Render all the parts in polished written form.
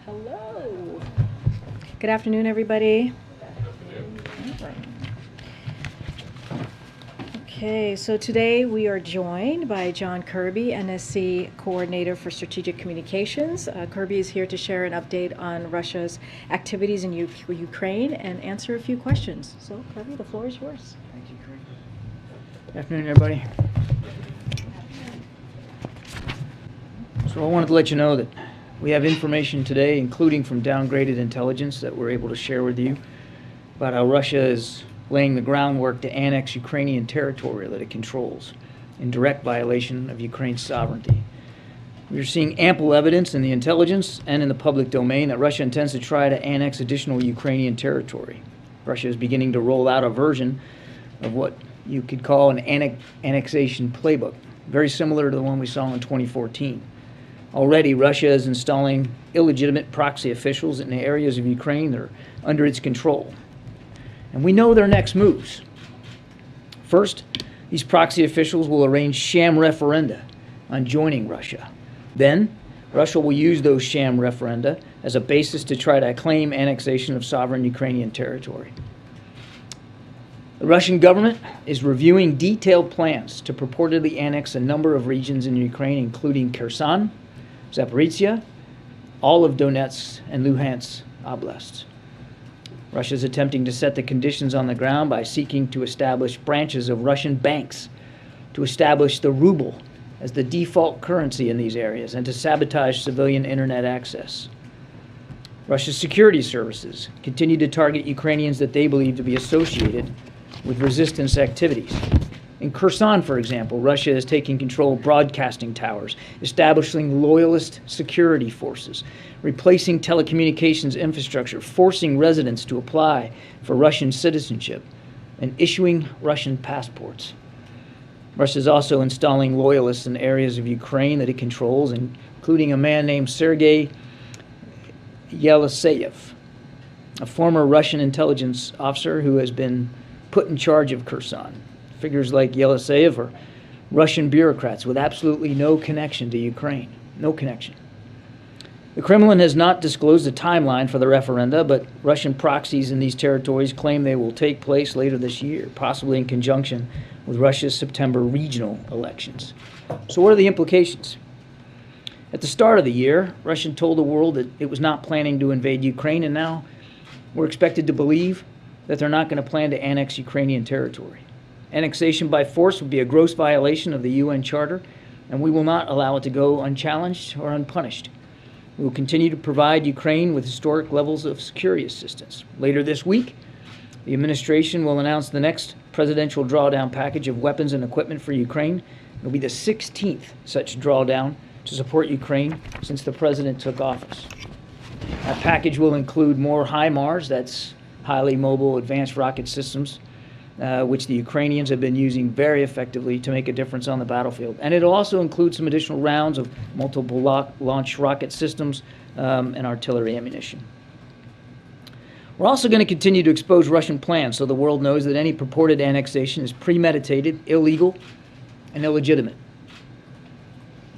Hello. Good afternoon, everybody. Okay, so today we are joined by John Kirby, NSC Coordinator for Strategic Communications. Kirby is here to share an update on Russia's activities in Ukraine and answer a few questions. So, Kirby, the floor is yours. Thank you, Karine. Good afternoon, everybody. So I wanted to let you know that we have information today, including from downgraded intelligence, that we're able to share with you about how Russia is laying the groundwork to annex Ukrainian territory that it controls in direct violation of Ukraine's sovereignty. We are seeing ample evidence in the intelligence and in the public domain that Russia intends to try to annex additional Ukrainian territory. Russia is beginning to roll out a version of what you could call an annexation playbook, very similar to the one we saw in 2014. Already, Russia is installing illegitimate proxy officials in the areas of Ukraine that are under its control. And we know their next moves. First, these proxy officials will arrange sham referenda on joining Russia. Then, Russia will use those sham referenda as a basis to try to claim annexation of sovereign Ukrainian territory. The Russian government is reviewing detailed plans to purportedly annex a number of regions in Ukraine, including Kherson, Zaporizhia, all of Donetsk and Luhansk oblasts. Russia is attempting to set the conditions on the ground by seeking to establish branches of Russian banks, to establish the ruble as the default currency in these areas, and to sabotage civilian internet access. Russia's security services continue to target Ukrainians that they believe to be associated with resistance activities. In Kherson, for example, Russia is taking control of broadcasting towers, establishing loyalist security forces, replacing telecommunications infrastructure, forcing residents to apply for Russian citizenship, and issuing Russian passports. Russia is also installing loyalists in areas of Ukraine that it controls, including a man named Sergei Yeleseyev, a former Russian intelligence officer who has been put in charge of Kherson. Figures like Yeleseyev are Russian bureaucrats with absolutely no connection to Ukraine. No connection. The Kremlin has not disclosed a timeline for the referenda, but Russian proxies in these territories claim they will take place later this year, possibly in conjunction with Russia's September regional elections. So what are the implications? At the start of the year, Russia told the world that it was not planning to invade Ukraine, and now we're expected to believe that they're not going to plan to annex Ukrainian territory. Annexation by force would be a gross violation of the UN Charter, and we will not allow it to go unchallenged or unpunished. We will continue to provide Ukraine with historic levels of security assistance. Later this week, the administration will announce the next presidential drawdown package of weapons and equipment for Ukraine. It will be the 16th such drawdown to support Ukraine since the president took office. That package will include more HIMARS, that's highly mobile advanced rocket systems, which the Ukrainians have been using very effectively to make a difference on the battlefield. And it'll also include some additional rounds of multiple launch rocket systems and artillery ammunition. We're also going to continue to expose Russian plans so the world knows that any purported annexation is premeditated, illegal, and illegitimate.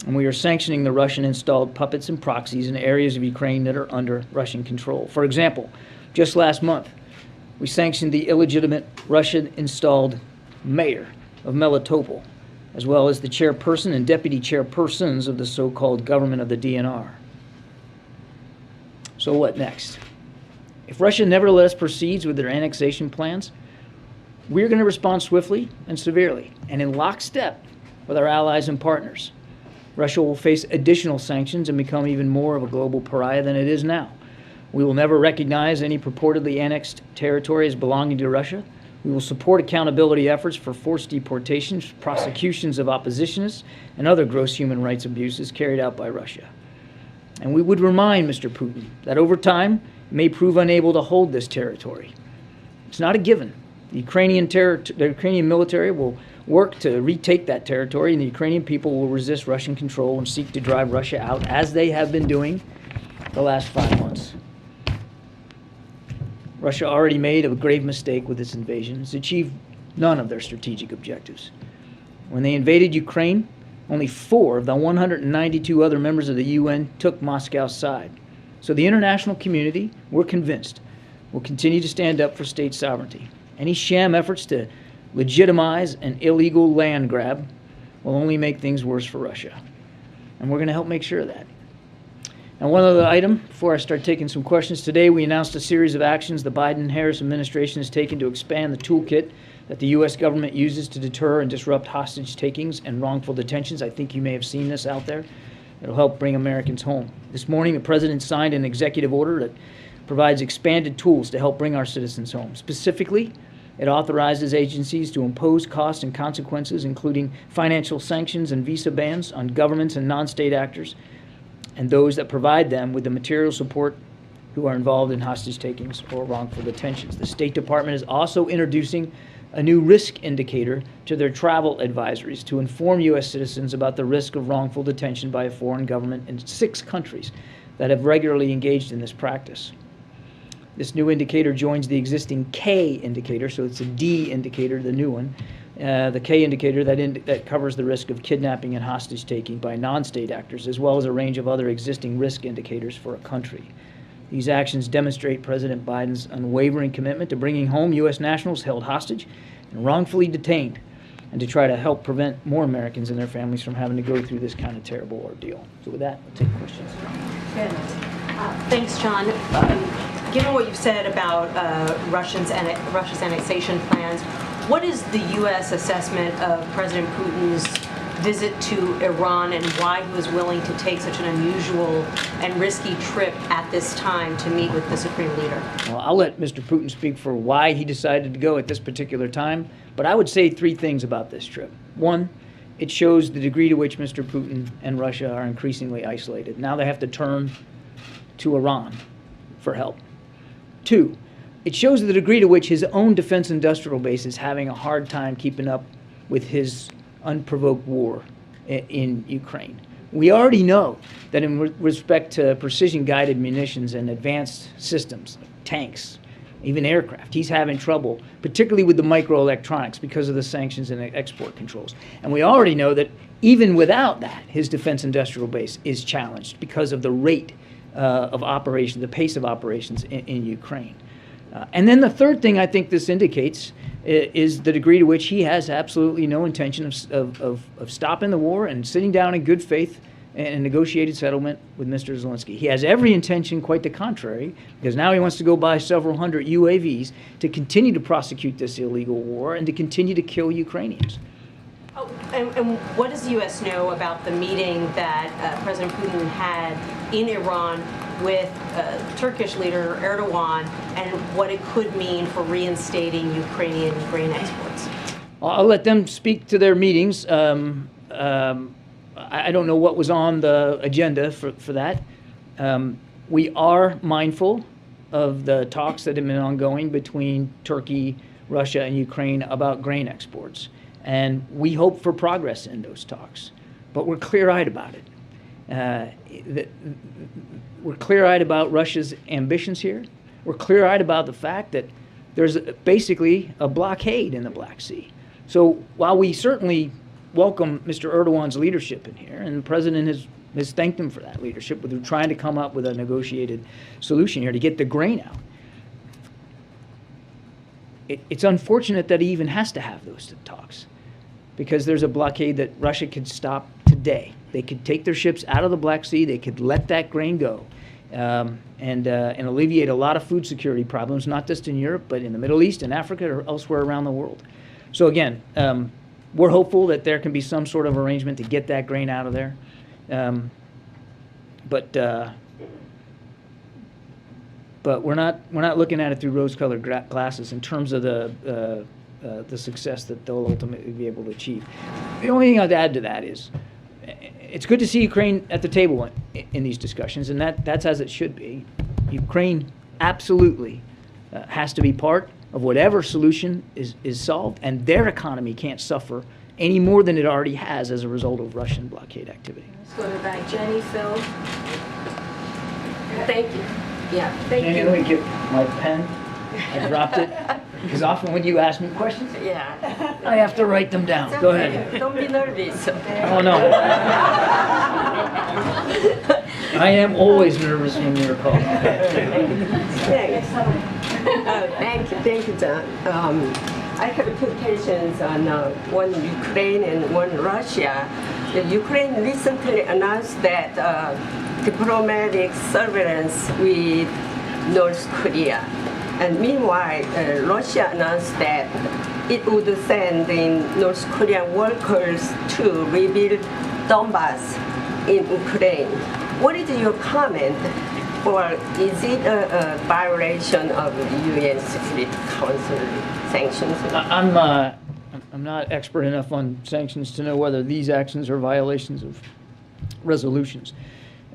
And we are sanctioning the Russian-installed puppets and proxies in areas of Ukraine that are under Russian control. For example, just last month, we sanctioned the illegitimate Russian-installed mayor of Melitopol, as well as the chairperson and deputy chairpersons of the so-called government of the DNR. So what next? If Russia nevertheless proceeds with their annexation plans, we're going to respond swiftly and severely, and in lockstep with our allies and partners. Russia will face additional sanctions and become even more of a global pariah than it is now. We will never recognize any purportedly annexed territory as belonging to Russia. We will support accountability efforts for forced deportations, prosecutions of oppositionists, and other gross human rights abuses carried out by Russia. And we would remind Mr. Putin that over time, it may prove unable to hold this territory. It's not a given. The Ukrainian military will work to retake that territory, and the Ukrainian people will resist Russian control and seek to drive Russia out, as they have been doing the last 5 months. Russia already made a grave mistake with its invasion. It's achieved none of their strategic objectives. When they invaded Ukraine, only 4 of the 192 other members of the UN took Moscow's side. So the international community, we're convinced, will continue to stand up for state sovereignty. Any sham efforts to legitimize an illegal land grab will only make things worse for Russia. And we're going to help make sure of that. And one other item, before I start taking some questions today, we announced a series of actions the Biden-Harris administration has taken to expand the toolkit that the U.S. government uses to deter and disrupt hostage takings and wrongful detentions. I think you may have seen this out there. It'll help bring Americans home. This morning, the President signed an executive order that provides expanded tools to help bring our citizens home. Specifically, it authorizes agencies to impose costs and consequences, including financial sanctions and visa bans on governments and non-state actors and those that provide them with the material support who are involved in hostage takings or wrongful detentions. The State Department is also introducing a new risk indicator to their travel advisories to inform U.S. citizens about the risk of wrongful detention by a foreign government in 6 countries that have regularly engaged in this practice. This new indicator joins the existing K indicator, so it's a D indicator, the new one, the K indicator that covers the risk of kidnapping and hostage taking by non-state actors, as well as a range of other existing risk indicators for a country. These actions demonstrate President Biden's unwavering commitment to bringing home U.S. nationals held hostage and wrongfully detained, and to try to help prevent more Americans and their families from having to go through this kind of terrible ordeal. So with that, we'll take questions. Thanks, John. Given what you've said about Russia's annexation plans, what is the U.S. assessment of President Putin's visit to Iran and why he was willing to take such an unusual and risky trip at this time to meet with the Supreme Leader? Well, I'll let Mr. Putin speak for why he decided to go at this particular time, but I would say 3 things about this trip. 1, it shows the degree to which Mr. Putin and Russia are increasingly isolated. Now they have to turn to Iran for help. 2, it shows the degree to which his own defense industrial base is having a hard time keeping up with his unprovoked war in Ukraine. We already know that in respect to precision-guided munitions and advanced systems, like tanks, even aircraft, he's having trouble, particularly with the microelectronics because of the sanctions and export controls. And we already know that even without that, his defense industrial base is challenged because of the rate of operation, the pace of operations in Ukraine. And then the third thing I think this indicates is the degree to which he has absolutely no intention of stopping the war and sitting down in good faith and a negotiated settlement with Mr. Zelensky. He has every intention, quite the contrary, because now he wants to go buy several hundred UAVs to continue to prosecute this illegal war and to continue to kill Ukrainians. Oh, and what does the U.S. know about the meeting that President Putin had in Iran with Turkish leader Erdogan and what it could mean for reinstating Ukrainian grain exports? I'll let them speak to their meetings. I don't know what was on the agenda for that. We are mindful of the talks that have been ongoing between Turkey, Russia, and Ukraine about grain exports. And we hope for progress in those talks. But we're clear-eyed about it. We're clear-eyed about Russia's ambitions here. We're clear-eyed about the fact that there's basically a blockade in the Black Sea. So while we certainly welcome Mr. Erdogan's leadership in here, and the president has thanked him for that leadership, with trying to come up with a negotiated solution here to get the grain out, it's unfortunate that he even has to have those talks, because there's a blockade that Russia could stop today. They could take their ships out of the Black Sea, they could let that grain go, and alleviate a lot of food security problems, not just in Europe, but in the Middle East and Africa or elsewhere around the world. So again, we're hopeful that there can be some sort of arrangement to get that grain out of there. But we're not looking at it through rose-colored glasses in terms of the success that they'll ultimately be able to achieve. The only thing I'd add to that is it's good to see Ukraine at the table in these discussions, and that's as it should be. Ukraine absolutely has to be part of whatever solution is solved, and their economy can't suffer any more than it already has as a result of Russian blockade activity. Let's go to the back. Jenny, Phil. Thank you. Yeah, thank Jenny, you. let me get my pen. I dropped it. Because often when you ask me questions, Yeah. I have to write them down. Go ahead. Don't be nervous. Oh, no. I am always nervous when you're called. Thanks. Thank you, John. I have two questions on one Ukraine and one Russia. The Ukraine recently announced that diplomatic surveillance with North Korea. And meanwhile, Russia announced that it would send in North Korean workers to rebuild Donbass in Ukraine. What is your comment? Or is it a violation of the UN Security Council sanctions? I'm not expert enough on sanctions to know whether these actions are violations of resolutions.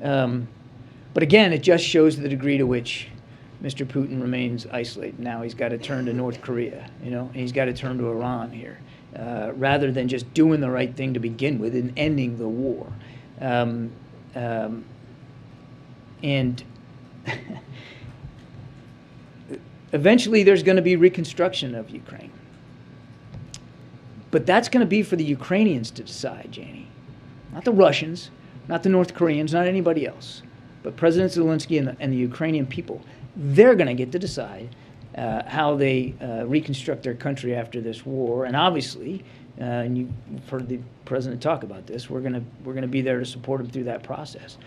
But again, it just shows the degree to which Mr. Putin remains isolated. Now he's got to turn to North Korea, and he's got to turn to Iran here, rather than just doing the right thing to begin with and ending the war. And eventually there's going to be reconstruction of Ukraine. But that's going to be for the Ukrainians to decide, Janie. Not the Russians, not the North Koreans, not anybody else. But President Zelensky and the Ukrainian people, they're going to get to decide how they reconstruct their country after this war. And obviously, and you've heard the president talk about this, we're going to be there to support him through that process.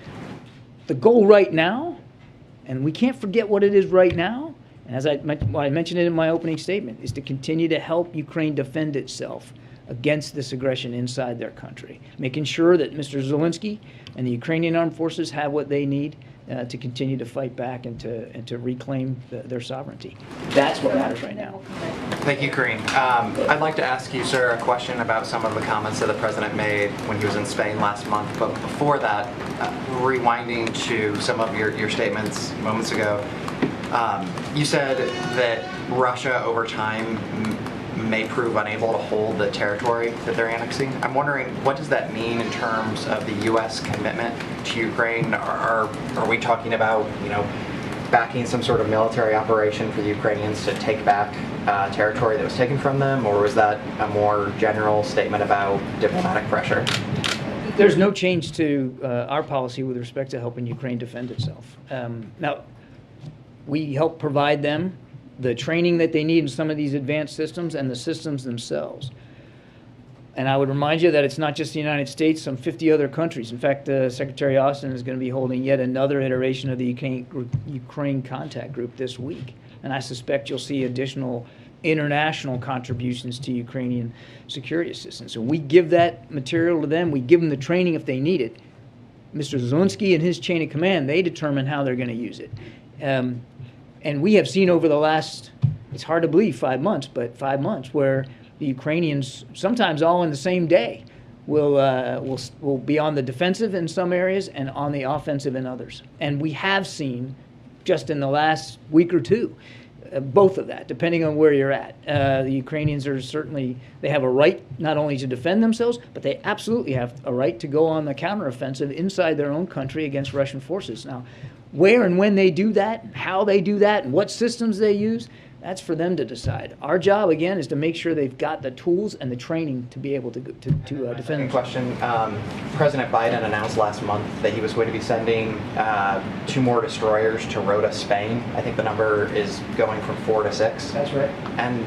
The goal right now, and we can't forget what it is right now, and as I mentioned it in my opening statement, is to continue to help Ukraine defend itself against this aggression inside their country, making sure that Mr. Zelensky and the Ukrainian armed forces have what they need to continue to fight back and to reclaim their sovereignty. That's what matters right now. Thank you, Karine. I'd like to ask you, sir, a question about some of the comments that the president made when he was in Spain last month. But before that, rewinding to some of your statements moments ago, you said that Russia over time may prove unable to hold the territory that they're annexing. I'm wondering, what does that mean in terms of the U.S. commitment to Ukraine? Are we talking about, backing some sort of military operation for the Ukrainians to take back territory that was taken from them, or was that a more general statement about diplomatic pressure? There's no change to our policy with respect to helping Ukraine defend itself. Now, we help provide them the training that they need in some of these advanced systems and the systems themselves. And I would remind you that it's not just the United States, some 50 other countries. In fact, Secretary Austin is going to be holding yet another iteration of the Ukraine Contact Group this week. And I suspect you'll see additional international contributions to Ukrainian security assistance. And we give that material to them. We give them the training if they need it. Mr. Zelensky and his chain of command, they determine how they're going to use it. And we have seen over the last, it's hard to believe, 5 months, but 5 months, where the Ukrainians, sometimes all in the same day, will be on the defensive in some areas and on the offensive in others. And we have seen, just in the last week or two, both of that, depending on where you're at. The Ukrainians are certainly, they have a right not only to defend themselves, but they absolutely have a right to go on the counteroffensive inside their own country against Russian forces. Now, where and when they do that, how they do that, and what systems they use, that's for them to decide. Our job, again, is to make sure they've got the tools and the training to be able to defend. Second question. President Biden announced last month that he was going to be sending 2 more destroyers to Rota, Spain. I think the number is going from 4 to 6. That's right. And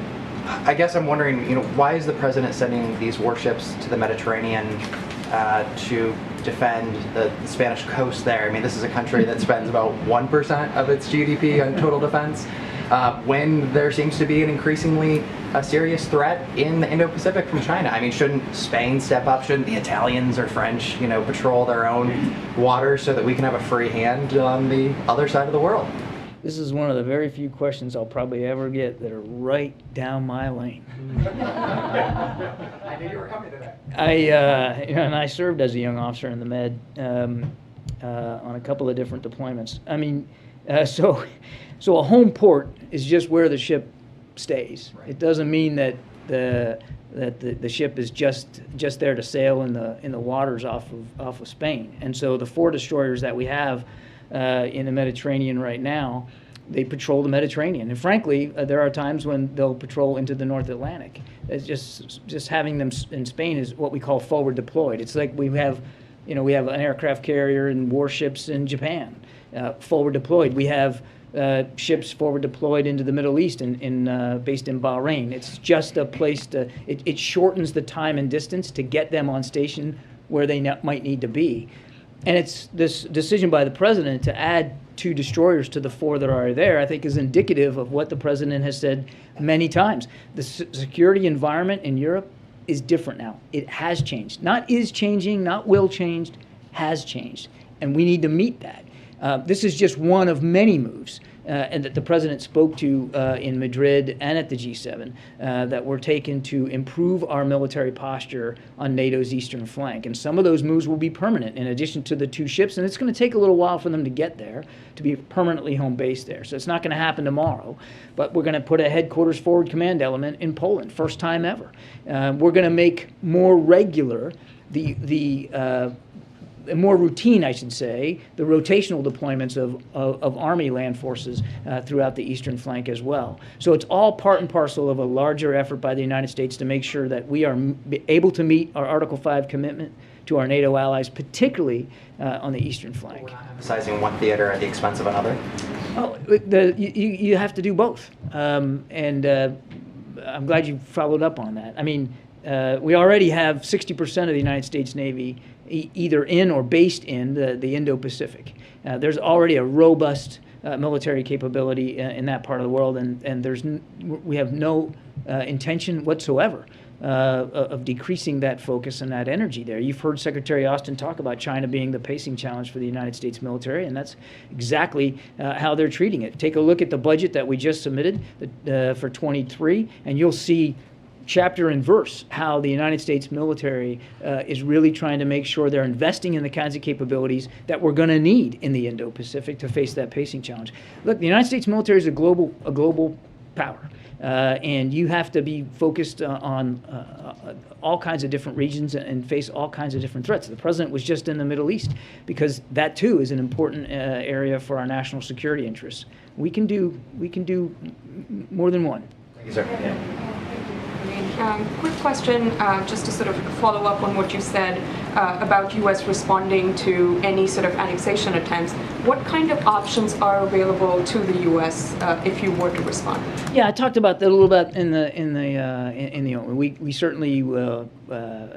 I guess I'm wondering, why is the president sending these warships to the Mediterranean to defend the Spanish coast there? I mean, this is a country that spends about 1% of its GDP on total defense, when there seems to be an increasingly serious threat in the Indo-Pacific from China. I mean, shouldn't Spain step up? Shouldn't the Italians or French, patrol their own waters so that we can have a free hand on the other side of the world? This is one of the very few questions I'll probably ever get that are right down my lane. I knew you were coming to that. And I served as a young officer in the Med on a couple of different deployments. I mean, so a home port is just where the ship stays. Right. It doesn't mean that the ship is just there to sail in the waters off of Spain. And so the 4 destroyers that we have in the Mediterranean right now, they patrol the Mediterranean. And frankly, there are times when they'll patrol into the North Atlantic. It's just having them in Spain is what we call forward deployed. It's like we have We have an aircraft carrier and warships in Japan forward deployed. We have ships forward deployed into the Middle East based in Bahrain. It's just a place it shortens the time and distance to get them on station where they might need to be. And it's this decision by the president to add 2 destroyers to the 4 that are already there, I think is indicative of what the president has said many times. The security environment in Europe is different now. It has changed. Not is changing, not will change, has changed. And we need to meet that. This is just one of many moves and that the president spoke to in Madrid and at the G7 that were taken to improve our military posture on NATO's eastern flank. And some of those moves will be permanent in addition to the 2 ships, and it's going to take a little while for them to get there, to be permanently home based there. So it's not going to happen tomorrow, but we're going to put a headquarters forward command element in Poland, first time ever. We're going to make more regular more routine, I should say, the rotational deployments of Army land forces throughout the eastern flank as well. So it's all part and parcel of a larger effort by the United States to make sure that we are able to meet our Article 5 commitment to our NATO allies, particularly on the eastern flank. We're not emphasizing one theater at the expense of another? Oh, you have to do both. And I'm glad you followed up on that. I mean, we already have 60% of the United States Navy either in or based in the Indo-Pacific. There's already a robust military capability in that part of the world, and we have no intention whatsoever of decreasing that focus and that energy there. You've heard Secretary Austin talk about China being the pacing challenge for the United States military, and that's exactly how they're treating it. Take a look at the budget that we just submitted for 23, and you'll see chapter and verse how the United States military is really trying to make sure they're investing in the kinds of capabilities that we're going to need in the Indo-Pacific to face that pacing challenge. Look, the United States military is a global power, and you have to be focused on all kinds of different regions and face all kinds of different threats. The president was just in the Middle East because that too is an important area for our national security interests. We can do more than one. Thank you, sir. Yeah. Quick question, just to sort of follow up on what you said about U.S. responding to any sort of annexation attempts. What kind of options are available to the U.S. If you were to respond? Yeah, I talked about that a little bit in the we certainly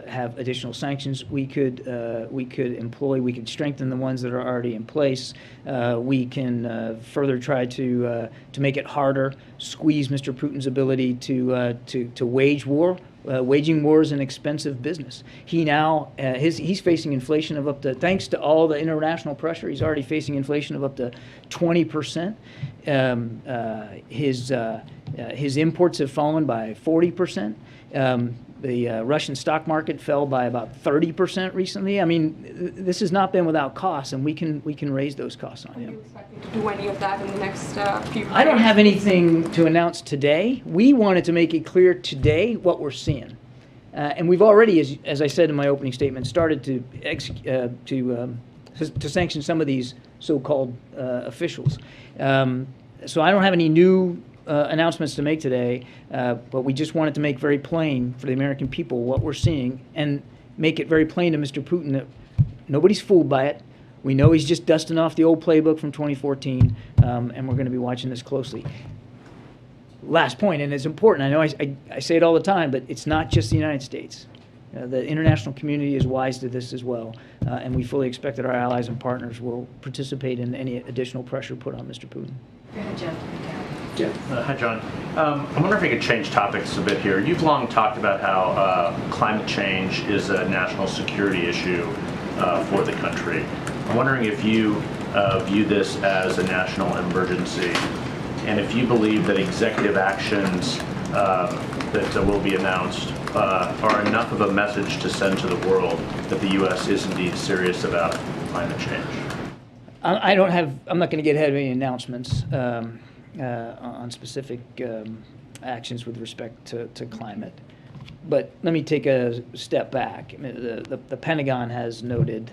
have additional sanctions we could employ. We could strengthen the ones that are already in place. We can further try to make it harder, squeeze Mr. Putin's ability to wage war. Waging war is an expensive business. He now he's facing inflation of up to, thanks to all the international pressure, he's already facing inflation of up to 20%. His imports have fallen by 40%. The Russian stock market fell by about 30% recently. I mean, this has not been without costs, and we can raise those costs on him. Are you expecting to do any of that in the next few months? I don't have anything to announce today. We wanted to make it clear today what we're seeing. And we've already, as I said in my opening statement, started to sanction some of these so-called officials. So I don't have any new announcements to make today, but we just wanted to make very plain for the American people what we're seeing and make it very plain to Mr. Putin that nobody's fooled by it. We know he's just dusting off the old playbook from 2014, and we're going to be watching this closely. Last point, and it's important, I know I say it all the time, but it's not just the United States. The international community is wise to this as well, and we fully expect that our allies and partners will participate in any additional pressure put on Mr. Putin. Go ahead, Jeff. Yeah. Hi, John. I wonder if we could change topics a bit here. You've long talked about how climate change is a national security issue for the country. I'm wondering if you view this as a national emergency, and if you believe that executive actions that will be announced are enough of a message to send to the world that the U.S. is indeed serious about climate change. I'm not going to get ahead of any announcements on specific actions with respect to climate. But let me take a step back. I mean, the Pentagon has noted,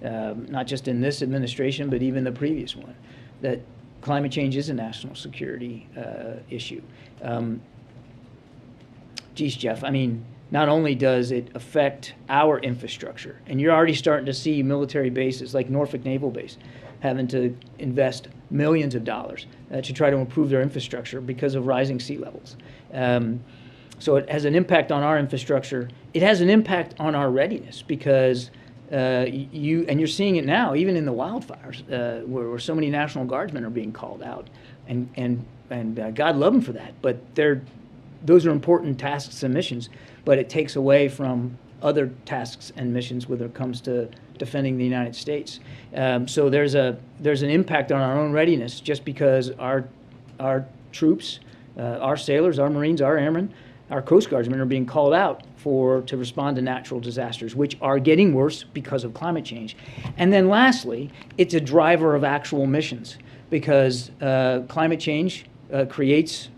not just in this administration, but even the previous one, that climate change is a national security issue. Geez, Jeff, I mean, not only does it affect our infrastructure, and you're already starting to see military bases like Norfolk Naval Base having to invest millions of dollars to try to improve their infrastructure because of rising sea levels. So it has an impact on our infrastructure. It has an impact on our readiness because you're seeing it now, even in the wildfires, where so many National Guardsmen are being called out, and God love them for that. But those are important tasks and missions, but it takes away from other tasks and missions when it comes to defending the United States. So there's an impact on our own readiness just because our troops, our sailors, our Marines, our airmen, our Coast Guardsmen are being called out to respond to natural disasters, which are getting worse because of climate change. And then lastly, it's a driver of actual missions because climate change creates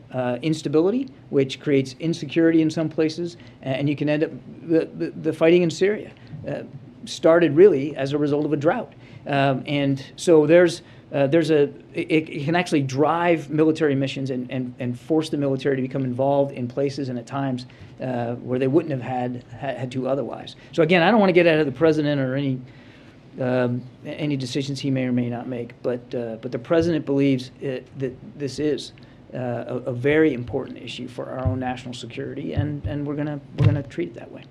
instability, which creates insecurity in some places, and you can end up, the fighting in Syria started really as a result of a drought. And so it can actually drive military missions and force the military to become involved in places and at times where they wouldn't have had to otherwise. So again, I don't want to get ahead of the president or any decisions he may or may not make, but the president believes that this is a very important issue for our own national security, and we're gonna treat it that way.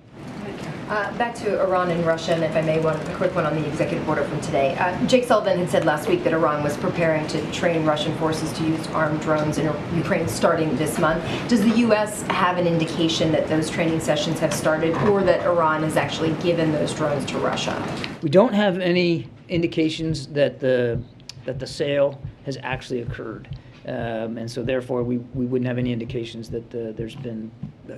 Back to Iran and Russia, and if I may, a quick one on the executive order from today. Jake Sullivan had said last week that Iran was preparing to train Russian forces to use armed drones in Ukraine starting this month. Does the U.S. have an indication that those training sessions have started, or that Iran has actually given those drones to Russia? We don't have any indications that the sale has actually occurred. And so therefore we wouldn't have any indications that there's been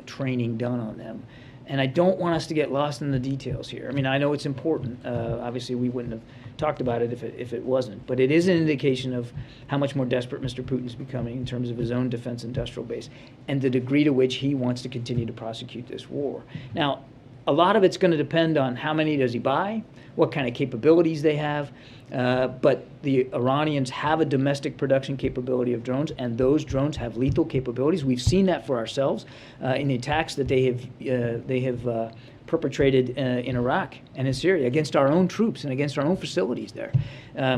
training done on them. And I don't want us to get lost in the details here. I mean, I know it's important. Obviously, we wouldn't have talked about it if it wasn't. But it is an indication of how much more desperate Mr. Putin's becoming in terms of his own defense industrial base and the degree to which he wants to continue to prosecute this war. Now, a lot of it's going to depend on how many does he buy, what kind of capabilities they have. But the Iranians have a domestic production capability of drones, and those drones have lethal capabilities. We've seen that for ourselves in the attacks that they have perpetrated in Iraq and in Syria against our own troops and against our own facilities there.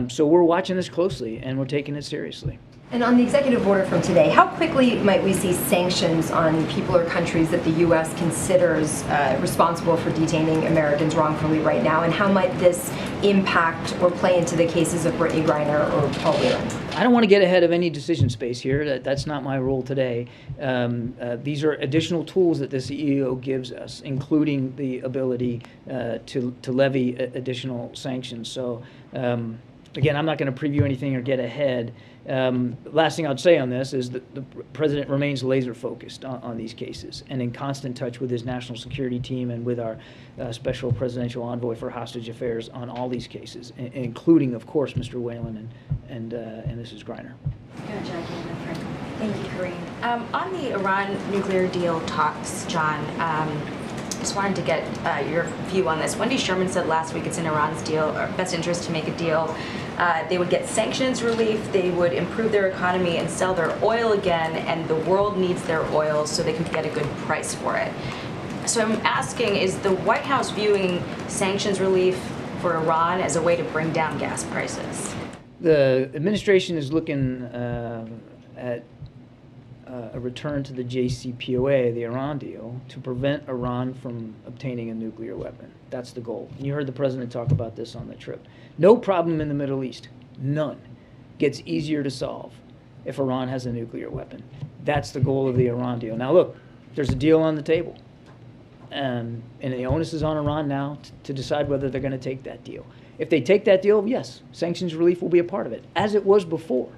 So we're watching this closely, and we're taking it seriously. And on the executive order from today, how quickly might we see sanctions on people or countries that the U.S. considers responsible for detaining Americans wrongfully right now? And how might this impact or play into the cases of Brittany Griner or Paul Whelan? I don't want to get ahead of any decision space here. That's not my role today. These are additional tools that the CEO gives us, including the ability to levy additional sanctions. So, again, I'm not going to preview anything or get ahead. Last thing I'd say on this is that the president remains laser focused on these cases and in constant touch with his national security team and with our special presidential envoy for hostage affairs on all these cases, including, of course, Mr. Whelan and Mrs. Griner. Thank you, Karine. On the Iran nuclear deal talks, John, just wanted to get your view on this. Wendy Sherman said last week it's in Iran's best interest to make a deal. They would get sanctions relief, they would improve their economy and sell their oil again, and the world needs their oil so they can get a good price for it. So I'm asking, is the White House viewing sanctions relief for Iran as a way to bring down gas prices? The administration is looking at a return to the JCPOA, the Iran deal, to prevent Iran from obtaining a nuclear weapon. That's the goal. And you heard the president talk about this on the trip. No problem in the Middle East, none, gets easier to solve if Iran has a nuclear weapon. That's the goal of the Iran deal. Now look, there's a deal on the table. And the onus is on Iran now to decide whether they're going to take that deal. If they take that deal, yes, sanctions relief will be a part of it, as it was before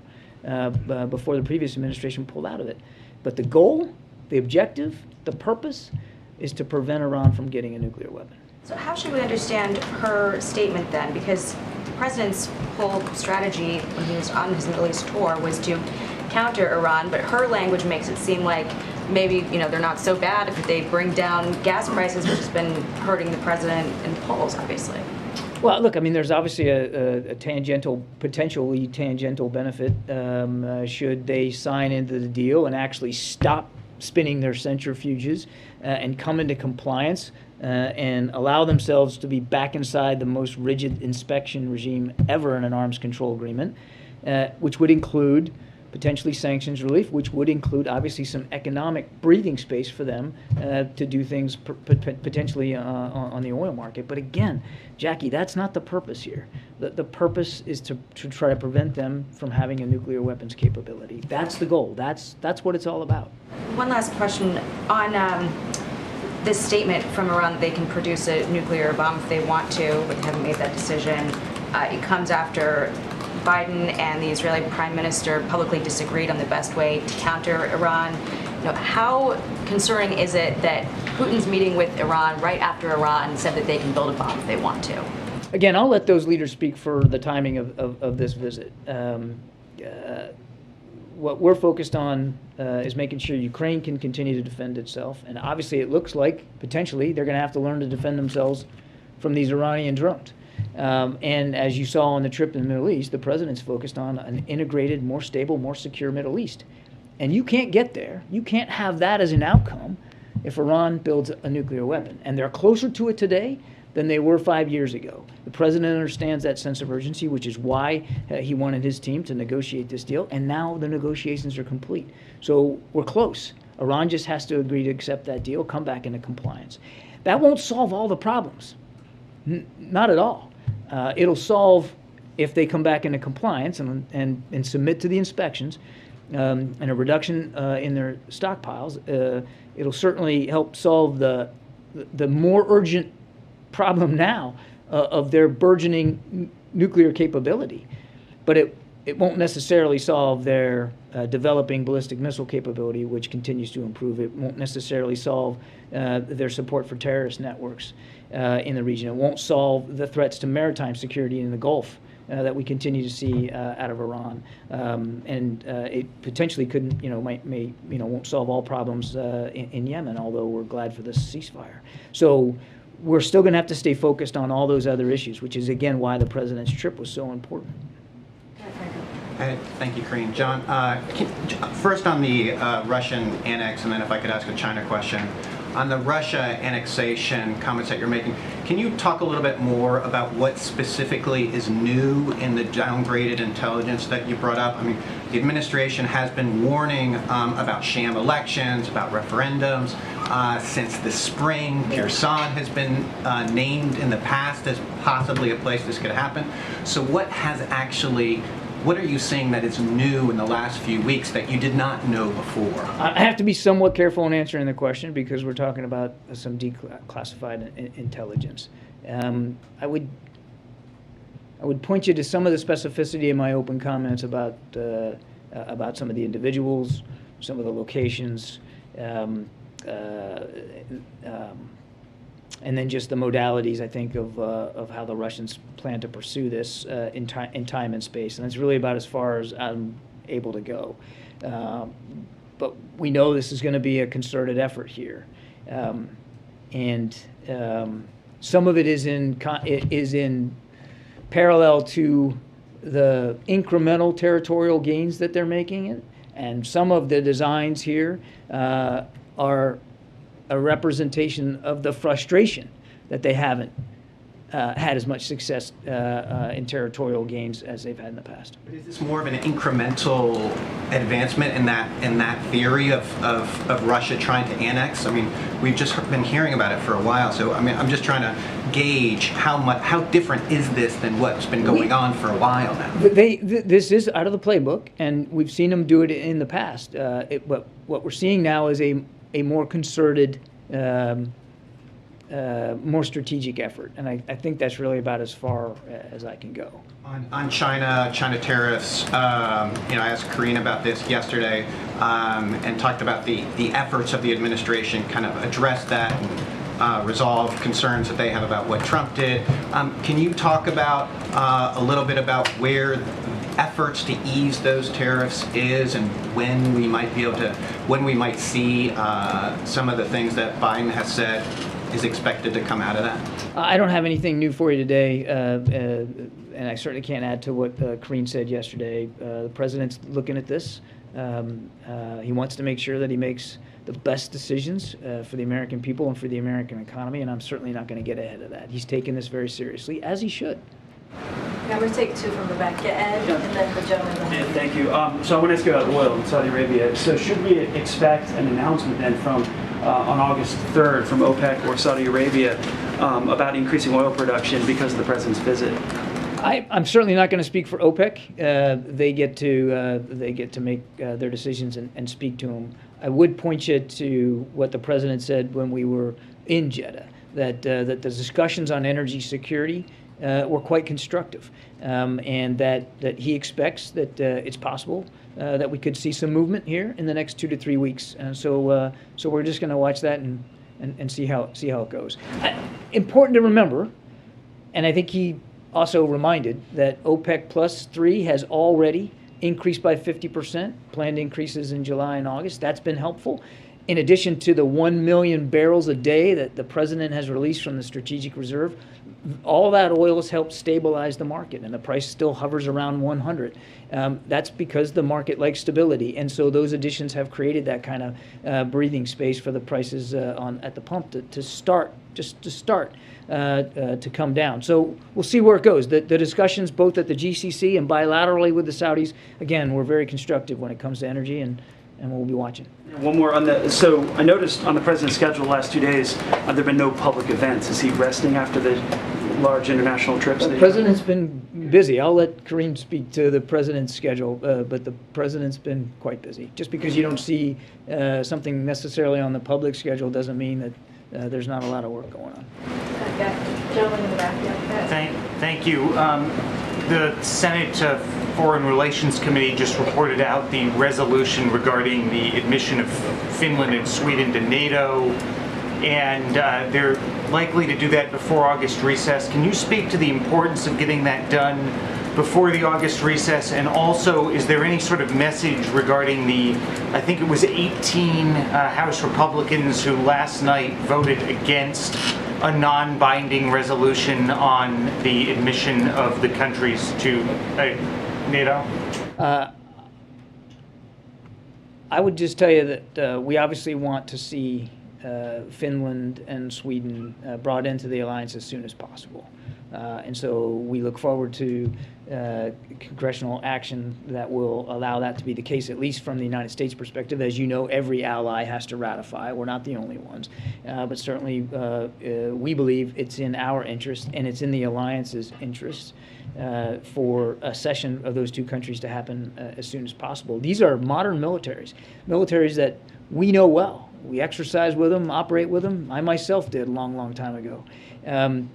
the previous administration pulled out of it. But the goal, the objective, the purpose is to prevent Iran from getting a nuclear weapon. So how should we understand her statement then? Because the president's whole strategy when he was on his Middle East tour was to counter Iran, but her language makes it seem like maybe they're not so bad if they bring down gas prices, which has been hurting the president in polls, obviously. Well, look, I mean, there's obviously a potentially tangential benefit should they sign into the deal and actually stop spinning their centrifuges and come into compliance and allow themselves to be back inside the most rigid inspection regime ever in an arms control agreement, which would include potentially sanctions relief, which would include obviously some economic breathing space for them to do things potentially on the oil market. But again, Jackie, that's not the purpose here. The purpose is to try to prevent them from having a nuclear weapons capability. That's the goal. That's what it's all about. One last question on this statement from Iran that they can produce a nuclear bomb if they want to, but they haven't made that decision. It comes after Biden and the Israeli Prime Minister publicly disagreed on the best way to counter Iran. How concerning is it that Putin's meeting with Iran right after Iran said that they can build a bomb if they want to? Again, I'll let those leaders speak for the timing of this visit. What we're focused on is making sure Ukraine can continue to defend itself. And obviously it looks like potentially they're going to have to learn to defend themselves from these Iranian drones. And as you saw on the trip in the Middle East, the president's focused on an integrated, more stable, more secure Middle East. And you can't get there. You can't have that as an outcome if Iran builds a nuclear weapon. And they're closer to it today than they were 5 years ago. The president understands that sense of urgency, which is why he wanted his team to negotiate this deal. And now the negotiations are complete. So we're close. Iran just has to agree to accept that deal, come back into compliance. That won't solve all the problems. Not at all. It'll solve if they come back into compliance and submit to the inspections and a reduction in their stockpiles. It'll certainly help solve the more urgent problem now of their burgeoning nuclear capability. But it won't necessarily solve their developing ballistic missile capability, which continues to improve. It won't necessarily solve their support for terrorist networks in the region. It won't solve the threats to maritime security in the Gulf that we continue to see out of Iran. And it potentially couldn't, won't solve all problems in Yemen, although we're glad for this ceasefire. So we're still going to have to stay focused on all those other issues, which is, again, why the president's trip was so important. Thank you, Karine. John, first on the Russian annex, and then if I could ask a China question. On the Russia annexation comments that you're making, can you talk a little bit more about what specifically is new in the downgraded intelligence that you brought up? I mean, the administration has been warning about sham elections, about referendums since the spring. Kherson has been named in the past as possibly a place this could happen. So what are you saying that is new in the last few weeks that you did not know before? I have to be somewhat careful in answering the question because we're talking about some declassified intelligence. I would point you to some of the specificity in my open comments about some of the individuals, some of the locations, and then just the modalities, I think, of how the Russians plan to pursue this in time and space. And it's really about as far as I'm able to go. But we know this is going to be a concerted effort here. And some of it is in parallel to the incremental territorial gains that they're making. And some of the designs here are a representation of the frustration that they haven't had as much success in territorial gains as they've had in the past. But is this more of an incremental advancement in that theory of Russia trying to annex? I mean, we've just been hearing about it for a while. So I mean, I'm just trying to gauge how different is this than what's been going on for a while now. This is out of the playbook, and we've seen them do it in the past. What we're seeing now is a more concerted, more strategic effort, and I think that's really about as far as I can go. On China tariffs, I asked Karine about this yesterday and talked about the efforts of the administration kind of address that and resolve concerns that they have about what Trump did. Can you talk about a little bit about where efforts to ease those tariffs is and when we might see some of the things that Biden has said is expected to come out of that? I don't have anything new for you today, and I certainly can't add to what Karine said yesterday. The president's looking at this. He wants to make sure that he makes the best decisions for the American people and for the American economy, and I'm certainly not going to get ahead of that. He's taking this very seriously, as he should. I'm going to take two from the back, Ed, and then the gentleman behind you. Thank you. So I want to ask you about oil in Saudi Arabia. So should we expect an announcement then from on August 3rd from OPEC or Saudi Arabia about increasing oil production because of the president's visit? I'm certainly not going to speak for OPEC. They get to make their decisions and speak to them. I would point you to what the president said when we were in Jeddah, that the discussions on energy security were quite constructive, and that he expects that it's possible that we could see some movement here in the next 2 to 3 weeks. And so we're just going to watch that and see how it goes. Important to remember, and I think he also reminded that OPEC plus 3 has already increased by 50%, planned increases in July and August. That's been helpful. In addition to the 1 million barrels a day that the president has released from the strategic reserve, all that oil has helped stabilize the market, and the price still hovers around 100. That's because the market likes stability, and so those additions have created that kind of breathing space for the prices at the pump to start to come down. So we'll see where it goes. The discussions both at the GCC and bilaterally with the Saudis, again, we're very constructive when it comes to energy, and we'll be watching. One more on the. So I noticed on the president's schedule the last 2 days, there have been no public events. Is he resting after the large international trips? The president's been busy. I'll let Karine speak to the president's schedule, but the president's been quite busy. Just because you don't see something necessarily on the public schedule doesn't mean that there's not a lot of work going on. Gentleman in the back, yeah. Thank you. The Senate Foreign Relations Committee just reported out the resolution regarding the admission of Finland and Sweden to NATO, and they're likely to do that before August recess. Can you speak to the importance of getting that done before the August recess? And also, is there any sort of message regarding the, I think it was 18 House Republicans who last night voted against a non-binding resolution on the admission of the countries to NATO? I would just tell you that we obviously want to see Finland and Sweden brought into the alliance as soon as possible. And so we look forward to congressional action that will allow that to be the case, at least from the United States perspective. As you know, every ally has to ratify. We're not the only ones. But certainly we believe it's in our interest, and it's in the alliance's interest for a cession of those two countries to happen as soon as possible. These are modern militaries that we know well. We exercise with them, operate with them. I myself did a long, long time ago. And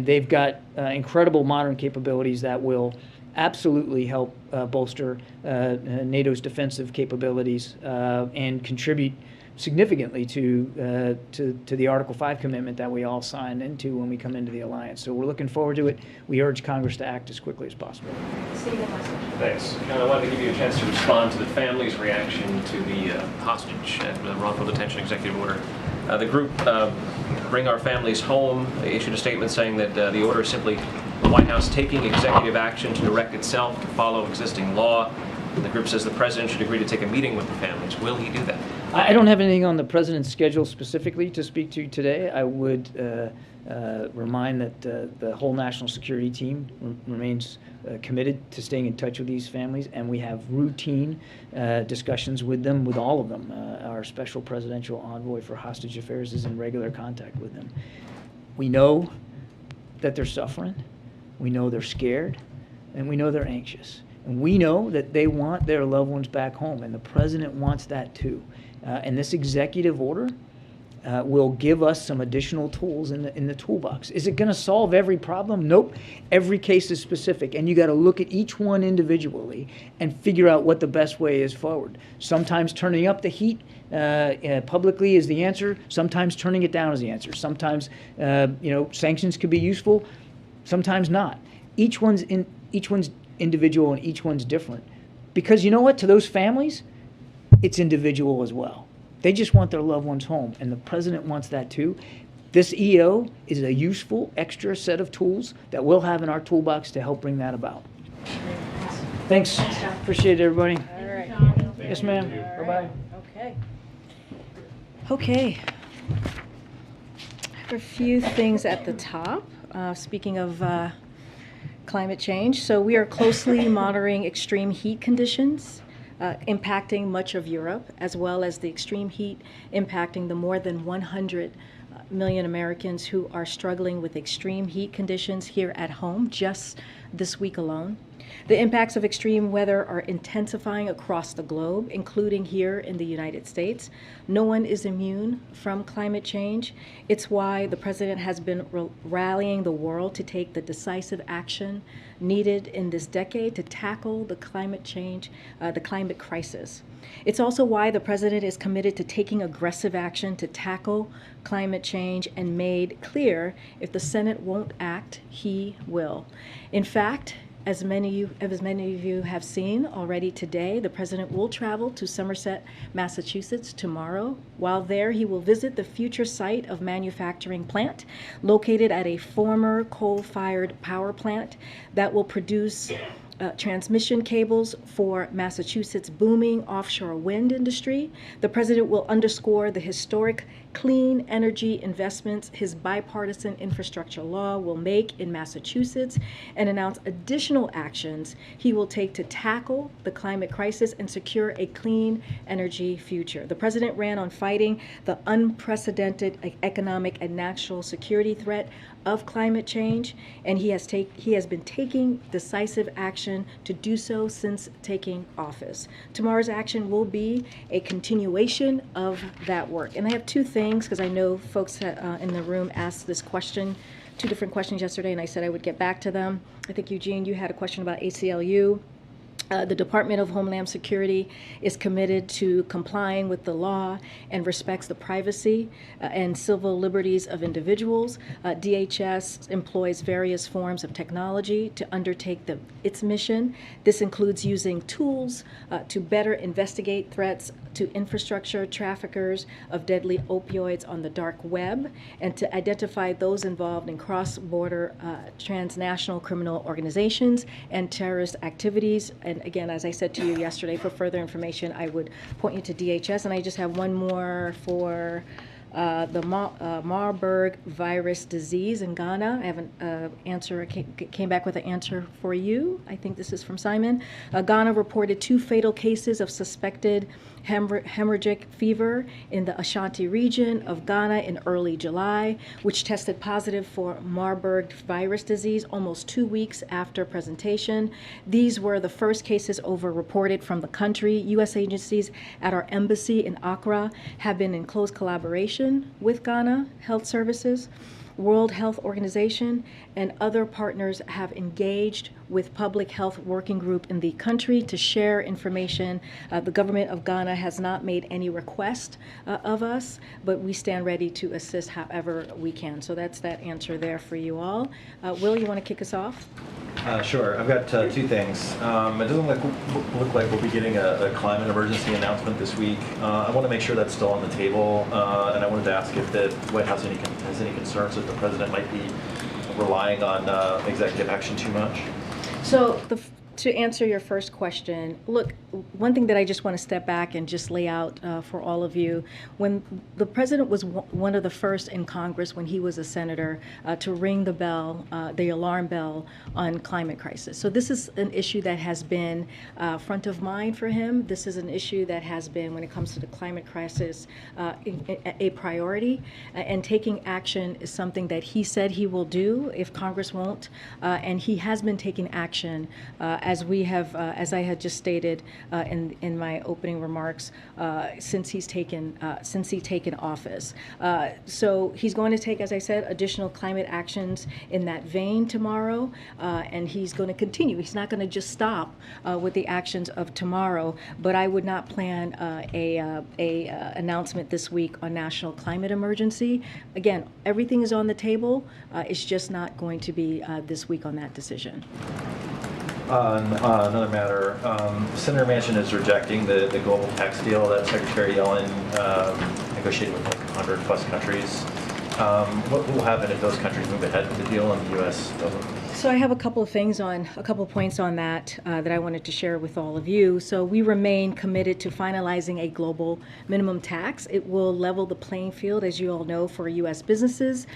they've got incredible modern capabilities that will absolutely help bolster NATO's defensive capabilities and contribute significantly to the Article 5 commitment that we all signed into when we come into the alliance. So we're looking forward to it. We urge Congress to act as quickly as possible. Thanks. John, I wanted to give you a chance to respond to the family's reaction to the hostage and the wrongful detention executive order. The group Bring Our Families Home issued a statement saying that the order is simply the White House taking executive action to direct itself to follow existing law. And the group says the president should agree to take a meeting with the families. Will he do that? I don't have anything on the president's schedule specifically to speak to today. I would remind that the whole national security team remains committed to staying in touch with these families, and we have routine discussions with them, with all of them. Our special presidential envoy for hostage affairs is in regular contact with them. We know that they're suffering, we know they're scared, and we know they're anxious. And we know that they want their loved ones back home, and the president wants that too. And this executive order will give us some additional tools in the toolbox. Is it going to solve every problem? Nope. Every case is specific, and you got to look at each one individually and figure out what the best way is forward. Sometimes turning up the heat publicly is the answer. Sometimes turning it down is the answer. Sometimes sanctions could be useful. Sometimes not. Each one's individual and each one's different. Because you know what? To those families, it's individual as well. They just want their loved ones home, and the president wants that too. This EO is a useful extra set of tools that we'll have in our toolbox to help bring that about. Thanks. Appreciate it, everybody. All right. Yes, ma'am. Bye-bye. Okay. Okay. I have a few things at the top. Speaking of climate change, so we are closely monitoring extreme heat conditions impacting much of Europe, as well as the extreme heat impacting the more than 100 million Americans who are struggling with extreme heat conditions here at home just this week alone. The impacts of extreme weather are intensifying across the globe, including here in the United States. No one is immune from climate change. It's why the president has been rallying the world to take the decisive action needed in this decade to tackle the climate change, the climate crisis. It's also why the president is committed to taking aggressive action to tackle climate change and made clear if the Senate won't act, he will. In fact, as many of you have seen already today, the president will travel to Somerset, Massachusetts tomorrow. While there, he will visit the future site of manufacturing plant located at a former coal-fired power plant that will produce transmission cables for Massachusetts' booming offshore wind industry. The president will underscore the historic clean energy investments his bipartisan infrastructure law will make in Massachusetts and announce additional actions he will take to tackle the climate crisis and secure a clean energy future. The president ran on fighting the unprecedented economic and national security threat of climate change, and he has been taking decisive action to do so since taking office. Tomorrow's action will be a continuation of that work. And I have two things, because I know folks in the room asked this question, two different questions yesterday, and I said I would get back to them. I think, Eugene, you had a question about ACLU. The Department of Homeland Security is committed to complying with the law and respects the privacy and civil liberties of individuals. DHS employs various forms of technology to undertake its mission. This includes using tools to better investigate threats to infrastructure traffickers of deadly opioids on the dark web and to identify those involved in cross-border transnational criminal organizations and terrorist activities. And again, as I said to you yesterday, for further information, I would point you to DHS. And I just have one more for the Marburg virus disease in Ghana. I have an answer, came back with an answer for you. I think this is from Simon. Ghana reported 2 fatal cases of suspected hemorrhagic fever in the Ashanti region of Ghana in early July, which tested positive for Marburg virus disease almost 2 weeks after presentation. These were the first cases reported from the country. U.S. agencies at our embassy in Accra have been in close collaboration with Ghana Health Services. World Health Organization and other partners have engaged with Public Health Working Group in the country to share information. The government of Ghana has not made any request of us, but we stand ready to assist however we can. So that's that answer there for you all. Will, you want to kick us off? Sure. I've got 2 things. It doesn't look like we'll be getting a climate emergency announcement this week. I want to make sure that's still on the table, and I wanted to ask if the White House has any concerns that the president might be relying on executive action too much. So to answer your first question, look, one thing that I just want to step back and just lay out for all of you, when the president was one of the first in Congress when he was a senator to ring the bell, the alarm bell on climate crisis. So this is an issue that has been front of mind for him. This is an issue that has been, when it comes to the climate crisis, a priority. And taking action is something that he said he will do if Congress won't. And he has been taking action as we have, as I had just stated in my opening remarks, since he's taken office. So he's going to take, as I said, additional climate actions in that vein tomorrow, and he's going to continue. He's not going to just stop with the actions of tomorrow. But I would not plan a announcement this week on national climate emergency. Again, everything is on the table. It's just not going to be this week on that decision. Another matter, Senator Manchin is rejecting the global tax deal that Secretary Yellen negotiated with like 100 plus countries. What will happen if those countries move ahead with the deal and the U.S. doesn't? So I have a couple of points on that that I wanted to share with all of you. So we remain committed to finalizing a global minimum tax. It will level the playing field, as you all know, for U.S. businesses,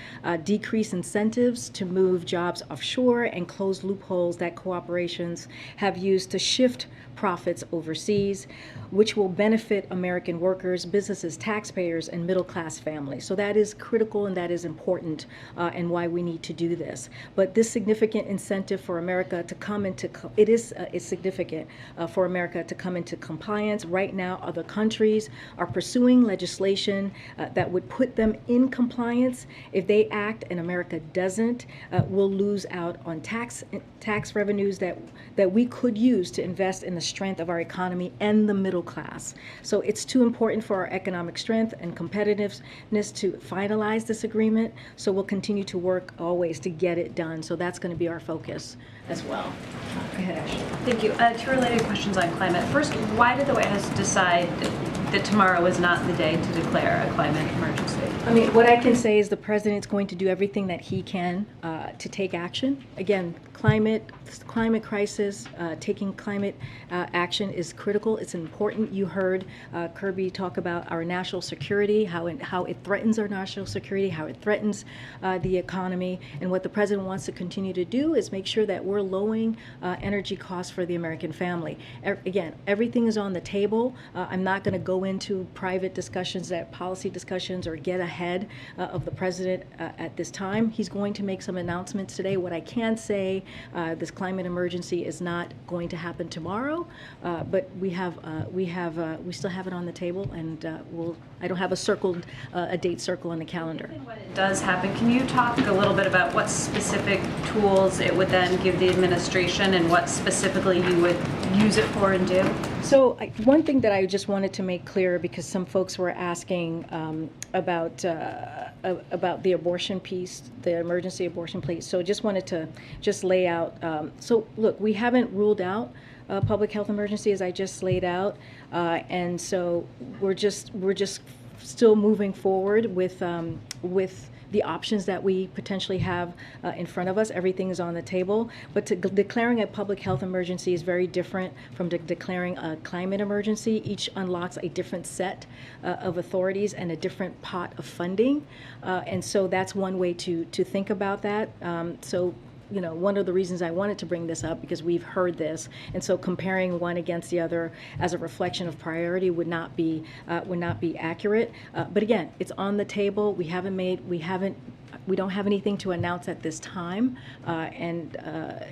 decrease incentives to move jobs offshore, and close loopholes that corporations have used to shift profits overseas, which will benefit American workers, businesses, taxpayers, and middle-class families. So that is critical and that is important and why we need to do this. But this significant incentive for America to come into, it's significant for America to come into compliance. Right now, other countries are pursuing legislation that would put them in compliance. If they act and America doesn't, we'll lose out on tax revenues that we could use to invest in the strength of our economy and the middle class. So it's too important for our economic strength and competitiveness to finalize this agreement. So we'll continue to work always to get it done. So that's going to be our focus as well. Go ahead, Ashley. Thank you. Two related questions on climate. First, why did the White House decide that tomorrow is not the day to declare a climate emergency? I mean, what I can say is the president's going to do everything that he can to take action. Again, climate crisis, taking climate action is critical. It's important. You heard Kirby talk about our national security, how it threatens our national security, how it threatens the economy. And what the president wants to continue to do is make sure that we're lowering energy costs for the American family. Again, everything is on the table. I'm not going to go into private discussions, policy discussions, or get ahead of the president at this time. He's going to make some announcements today. What I can say, this climate emergency is not going to happen tomorrow, but we still have it on the table, and I don't have a date circle on the calendar. When it does happen, can you talk a little bit about what specific tools it would then give the administration and what specifically you would use it for and do? So one thing that I just wanted to make clear, because some folks were asking about the abortion piece, the emergency abortion piece. So just wanted to lay out. So look, we haven't ruled out a public health emergency, as I just laid out, and so we're just still moving forward with the options that we potentially have in front of us. Everything is on the table, but declaring a public health emergency is very different from declaring a climate emergency. Each unlocks a different set of authorities and a different pot of funding, and so that's one way to think about that. So, you know, one of the reasons I wanted to bring this up, because we've heard this, and so comparing one against the other as a reflection of priority would not be accurate. But again, it's on the table. We don't have anything to announce at this time, and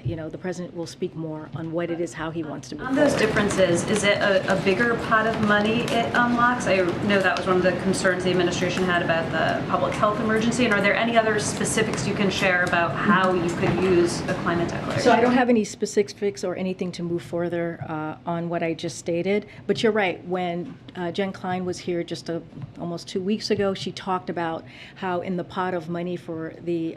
you know, the president will speak more on what it is, how he wants to move On those forward. differences, is it a bigger pot of money it unlocks? I know that was one of the concerns the administration had about the public health emergency, and are there any other specifics you can share about how you could use a climate declaration? So I don't have any specifics or anything to move further on what I just stated, but you're right. When Jen Klein was here just almost 2 weeks ago, she talked about how in the pot of money for the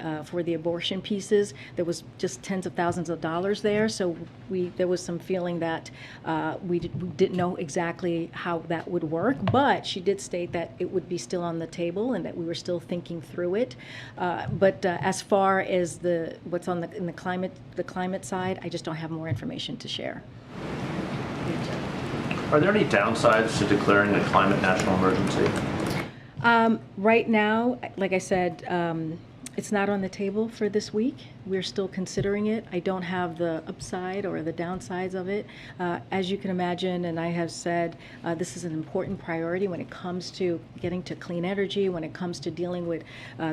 abortion pieces, there was just tens of thousands of dollars there. So there was some feeling that we didn't know exactly how that would work, but she did state that it would be still on the table and that we were still thinking through it. But as far as what's on the climate side, I just don't have more information to share. Are there any downsides to declaring a climate national emergency? Right now, like I said, it's not on the table for this week. We're still considering it. I don't have the upside or the downsides of it. As you can imagine, and I have said, this is an important priority when it comes to getting to clean energy, when it comes to dealing with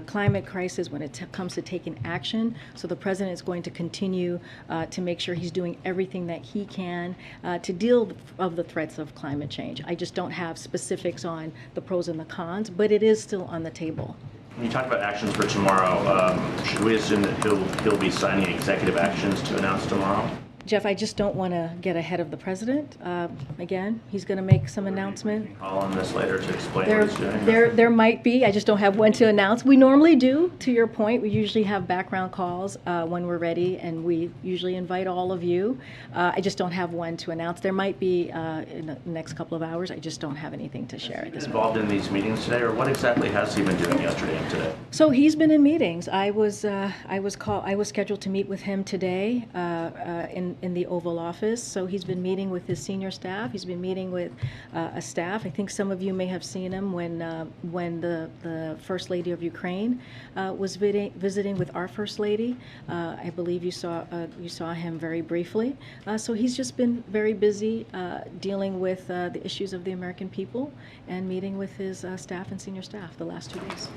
climate crisis, when it comes to taking action. So the president is going to continue to make sure he's doing everything that he can to deal with the threats of climate change. I just don't have specifics on the pros and the cons, but it is still on the table. When you talk about actions for tomorrow, should we assume that he'll be signing executive actions to announce tomorrow? Jeff, I just don't want to get ahead of the president. Again, he's going to make some announcement. Call on this later to explain what he's doing. There might be. I just don't have when to announce. We normally do, to your point. We usually have background calls when we're ready, and we usually invite all of you. I just don't have when to announce. There might be in the next couple of hours. I just don't have anything to share at this point. Involved in these meetings today, or what exactly has he been doing yesterday and today? So he's been in meetings. I was scheduled to meet with him today in the Oval Office. So he's been meeting with his senior staff. He's been meeting with a staff. I think some of you may have seen him when the First Lady of Ukraine was visiting with our First Lady. I believe you saw him very briefly. So he's just been very busy dealing with the issues of the American people and meeting with his staff and senior staff the last 2 days.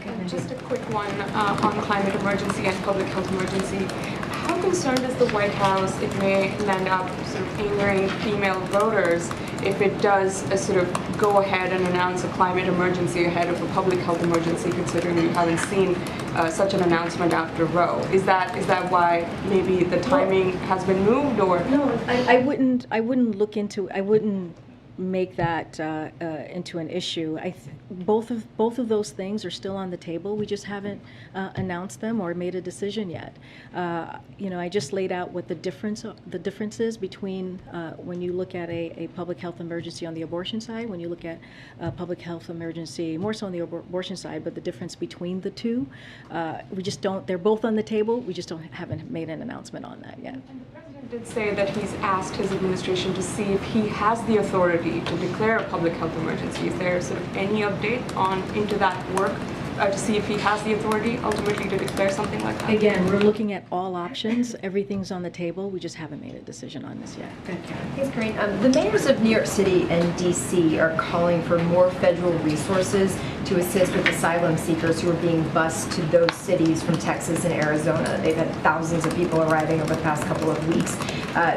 Okay. Just a quick one on climate emergency and public health emergency. How concerned is the White House it may land up sort of angering female voters if it does sort of go ahead and announce a climate emergency ahead of a public health emergency, considering we haven't seen such an announcement after Roe? Is that why maybe the timing has been moved, or? No, I wouldn't look into. I wouldn't make that into an issue. Both of those things are still on the table. We just haven't announced them or made a decision yet. I just laid out what the difference is between when you look at a public health emergency on the abortion side, when you look at a public health emergency more so on the abortion side, but the difference between the two, we just don't. They're both on the table. We just haven't made an announcement on that yet. Did say that he's asked his administration to see if he has the authority to declare a public health emergency. Is there sort of any update into that work to see if he has the authority ultimately to declare something like that? Again, we're looking at all options. Everything's on the table. We just haven't made a decision on this yet. Thank you. Thanks, Karine. The mayors of New York City and D.C. are calling for more federal resources to assist with asylum seekers who are being bused to those cities from Texas and Arizona. They've had thousands of people arriving over the past couple of weeks.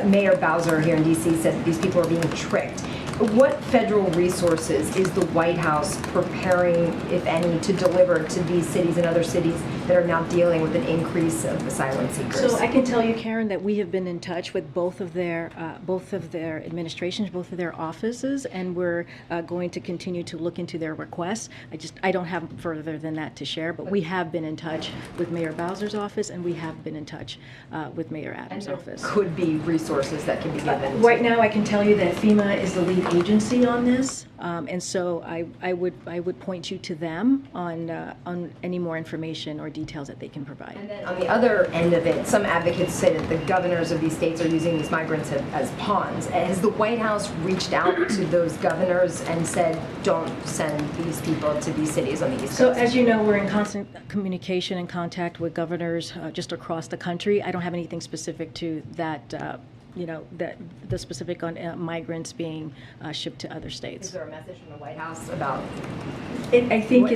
Mayor Bowser here in D.C. said that these people are being tricked. What federal resources is the White House preparing, if any, to deliver to these cities and other cities that are now dealing with an increase of asylum seekers? So I can tell you, Karen, that we have been in touch with both of their administrations, both of their offices, and we're going to continue to look into their requests. I don't have further than that to share, but we have been in touch with Mayor Bowser's office, and we have been in touch with Mayor Adams' office. Could be resources that can be given. Right now, I can tell you that FEMA is the lead agency on this, and so I would point you to them on any more information or details that they can provide. And then on the other end of it, some advocates say that the governors of these states are using these migrants as pawns. Has the White House reached out to those governors and said, don't send these people to these cities on the East Coast? So as you know, we're in constant communication and contact with governors just across the country. I don't have anything specific to that. That the specific on migrants being shipped to other states. Is there a message from the White House about? I think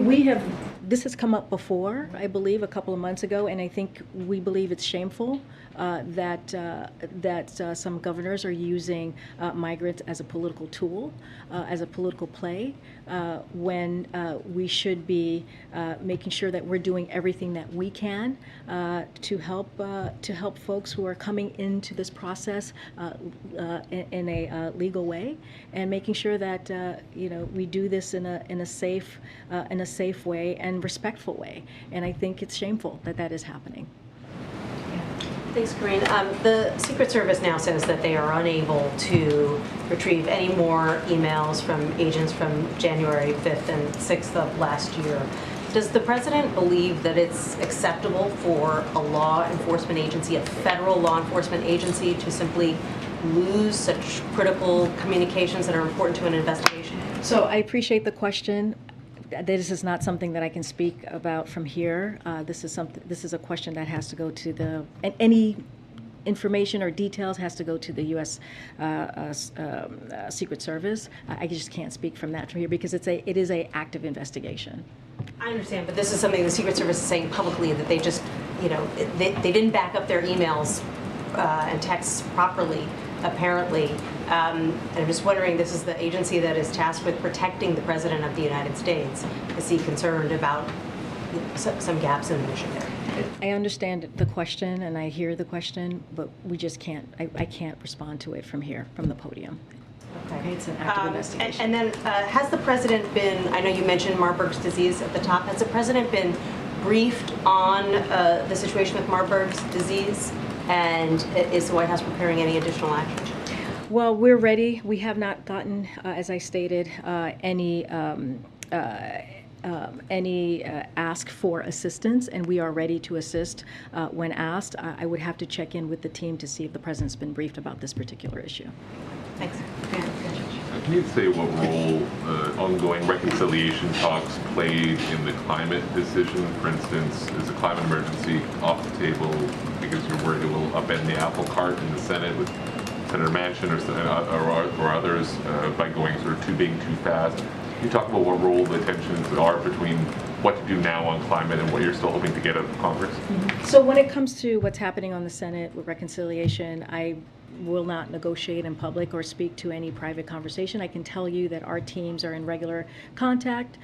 we have. This has come up before, I believe, a couple of months ago, and I think we believe it's shameful that some governors are using migrants as a political tool, as a political play, when we should be making sure that we're doing everything that we can to help folks who are coming into this process in a legal way, and making sure that we do this in a safe way and respectful way. And I think it's shameful that is happening. Thanks, Karine. The Secret Service now says that they are unable to retrieve any more emails from agents from January 5th and 6th of last year. Does the president believe that it's acceptable for a law enforcement agency, a federal law enforcement agency, to simply lose such critical communications that are important to an investigation? So I appreciate the question. This is not something that I can speak about from here. This is a question that has to go to any information or details has to go to the U.S. Secret Service. I just can't speak from that from here because it is a active investigation. I understand, but this is something the Secret Service is saying publicly, that they just, they didn't back up their emails and texts properly, apparently. And I'm just wondering, this is the agency that is tasked with protecting the President of the United States. Is he concerned about some gaps in the mission there? I understand the question and I hear the question, but we just can't, I can't respond to it from here, from the podium. Okay, it's an active investigation. And then has the president been, I know you mentioned Marburg's disease at the top, has the president been briefed on the situation with Marburg's disease? And is the White House preparing any additional action? Well, we're ready. We have not gotten, as I stated, any ask for assistance, and we are ready to assist when asked. I would have to check in with the team to see if the president's been briefed about this particular issue. Thanks. Can you say what role ongoing reconciliation talks played in the climate decision? For instance, is the climate emergency off the table because you're worried it will upend the apple cart in the Senate with Senator Manchin or others by going sort of too big, too fast? Can you talk about what role the tensions are between what to do now on climate and what you're still hoping to get out of Congress? So when it comes to what's happening on the Senate with reconciliation, I will not negotiate in public or speak to any private conversation. I can tell you that our teams are in regular contact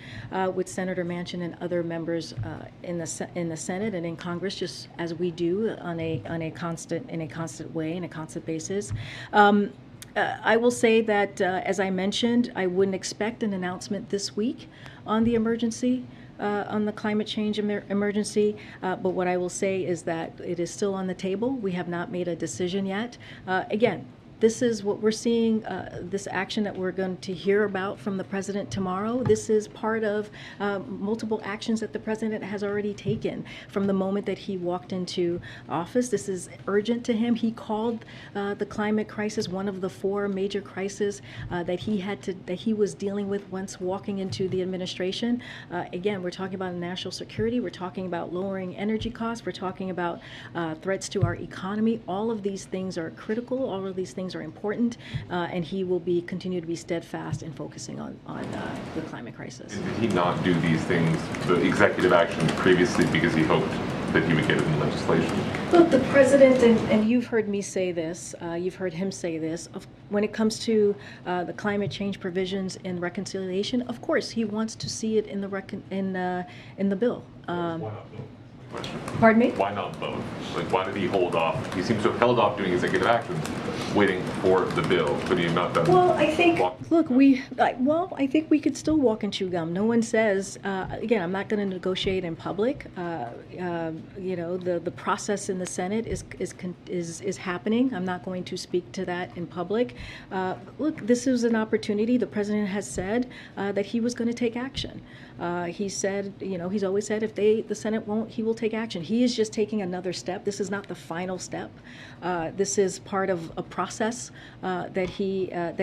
with Senator Manchin and other members in the Senate and in Congress, just as we do on a constant way, in a constant basis. I will say that, as I mentioned, I wouldn't expect an announcement this week on the emergency. On the climate change emergency, but what I will say is that it is still on the table. We have not made a decision yet. Again, this is what we're seeing, this action that we're going to hear about from the president tomorrow. This is part of multiple actions that the president has already taken from the moment that he walked into office. This is urgent to him. He called the climate crisis one of the 4 major crises that he was dealing with once walking into the administration. Again, we're talking about national security. We're talking about lowering energy costs. We're talking about threats to our economy. All of these things are critical. All of these things are important, and he will continue to be steadfast in focusing on the climate crisis. Did he not do these things, the executive actions previously, because he hoped that he would get it in legislation? Look, the president, and you've heard me say this, you've heard him say this, when it comes to the climate change provisions in reconciliation, of course, he wants to see it in the bill. Why not vote? Pardon me? Why not vote? Like, why did he hold off? He seems to have held off doing executive actions, waiting for the bill. Could he have not done? Well, I think, look, I think we could still walk and chew gum. No one says, again, I'm not going to negotiate in public. You know, the process in the Senate is happening. I'm not going to speak to that in public. Look, this is an opportunity. The president has said that he was going to take action. He said, you know, he's always said if the Senate won't, he will take action. He is just taking another step. This is not the final step. This is part of a process that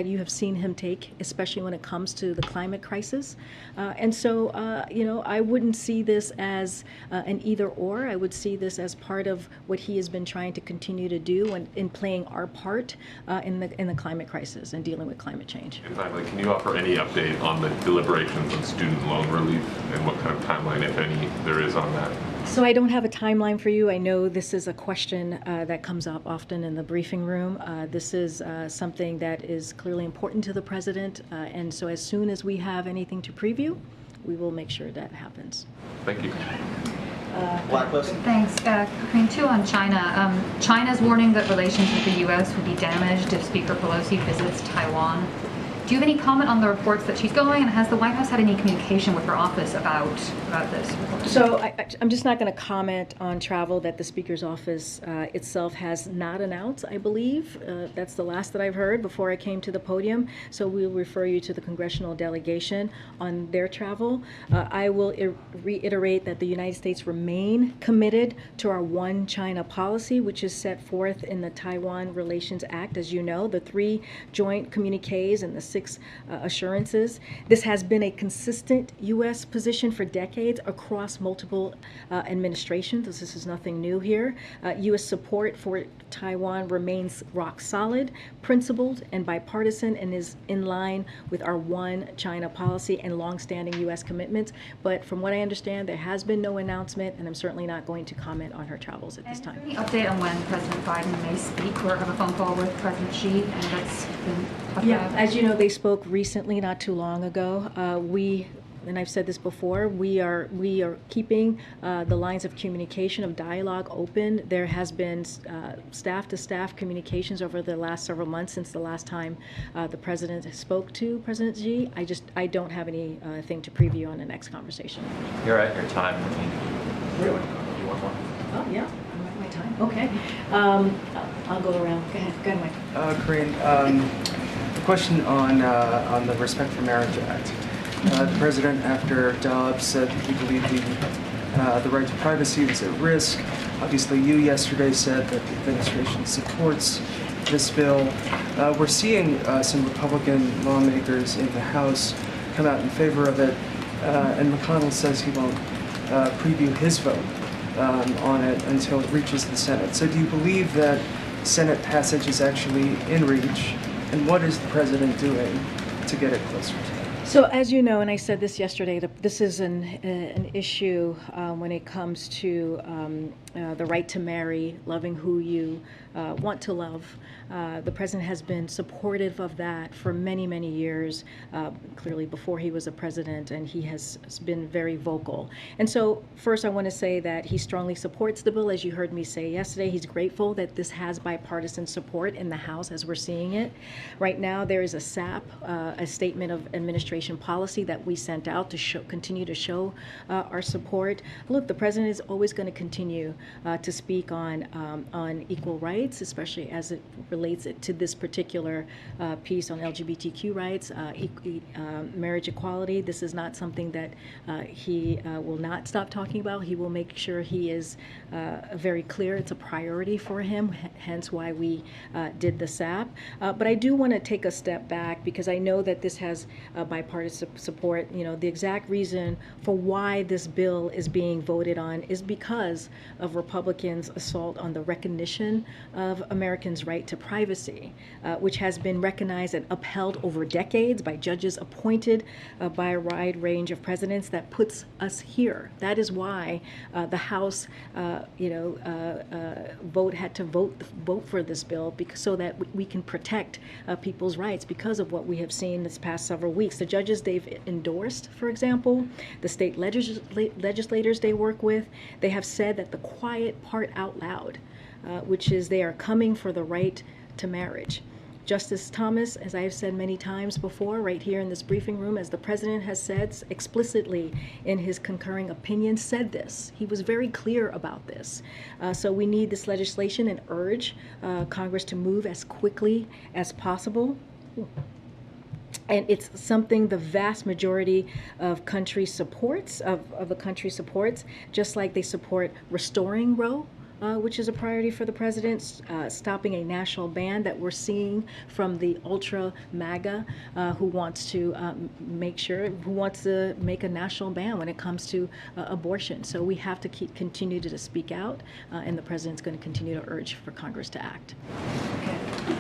you have seen him take, especially when it comes to the climate crisis. And so, you know, I wouldn't see this as an either or. I would see this as part of what he has been trying to continue to do in playing our part in the climate crisis and dealing with climate change. And finally, can you offer any update on the deliberations on student loan relief and what kind of timeline, if any, there is on that? So I don't have a timeline for you. I know this is a question that comes up often in the briefing room. This is something that is clearly important to the president, and so as soon as we have anything to preview, we will make sure that happens. Thank you. Thanks. Karine, too, on China. China's warning that relations with the U.S. would be damaged if Speaker Pelosi visits Taiwan. Do you have any comment on the reports that she's going, and has the White House had any communication with her office about this? So I'm just not going to comment on travel that the Speaker's office itself has not announced, I believe. That's the last that I've heard before I came to the podium. So we'll refer you to the congressional delegation on their travel. I will reiterate that the United States remain committed to our One China policy, which is set forth in the Taiwan Relations Act. As you know, the 3 joint communiques and the 6 assurances. This has been a consistent U.S. position for decades across multiple administrations. This is nothing new here. U.S. support for Taiwan remains rock solid, principled, and bipartisan, and is in line with our One China policy and longstanding U.S. commitments. But from what I understand, there has been no announcement, and I'm certainly not going to comment on her travels at this time. Any update on when President Biden may speak or have a phone call with President Xi? And that's been as you know, they spoke recently, not too long ago. We and I've said this before, we are keeping the lines of communication, of dialogue open. There has been staff-to-staff communications over the last several months since the last time the president spoke to President Xi. I don't have anything to preview on the next conversation. You're at your time. Do you want more? Oh, yeah, I'm at my time. Okay. I'll go around. Go ahead, Mike. Karine, a question on the Respect for Marriage Act. The president, after Dobbs, said that he believed the right to privacy was at risk. Obviously, you yesterday said that the administration supports this bill. We're seeing some Republican lawmakers in the House come out in favor of it, and McConnell says he won't preview his vote on it until it reaches the Senate. So do you believe that Senate passage is actually in reach, and what is the president doing to get it closer to that? So as you know, and I said this yesterday, this is an issue when it comes to the right to marry, loving who you want to love. The president has been supportive of that for many, many years, clearly before he was a president, and he has been very vocal. And so first I want to say that he strongly supports the bill. As you heard me say yesterday, he's grateful that this has bipartisan support in the House as we're seeing it. Right now there is a SAP, a Statement of Administration policy that we sent out to continue to show our support. Look, the president is always going to continue to speak on equal rights, especially as it relates to this particular piece on LGBTQ rights, marriage equality. This is not something that he will not stop talking about. He will make sure he is very clear. It's a priority for him, hence why we did the SAP. But I do want to take a step back because I know that this has bipartisan support. You know, the exact reason for why this bill is being voted on is because of Republicans' assault on the recognition of Americans' right to privacy, which has been recognized and upheld over decades by judges appointed by a wide range of presidents that puts us here. That is why the House, had to vote for this bill so that we can protect people's rights because of what we have seen this past several weeks. The judges they've endorsed, for example, the state legislators they work with, they have said that the quiet part out loud, which is they are coming for the right to marriage. Justice Thomas, as I have said many times before, right here in this briefing room, as the president has said explicitly in his concurring opinion, said this. He was very clear about this. So we need this legislation and urge Congress to move as quickly as possible. And it's something the vast majority of country supports, of the country supports, just like they support restoring Roe, which is a priority for the president, stopping a national ban that we're seeing from the ultra MAGA who wants to make a national ban when it comes to abortion. So we have to continue to speak out, and the president's going to continue to urge for Congress to act.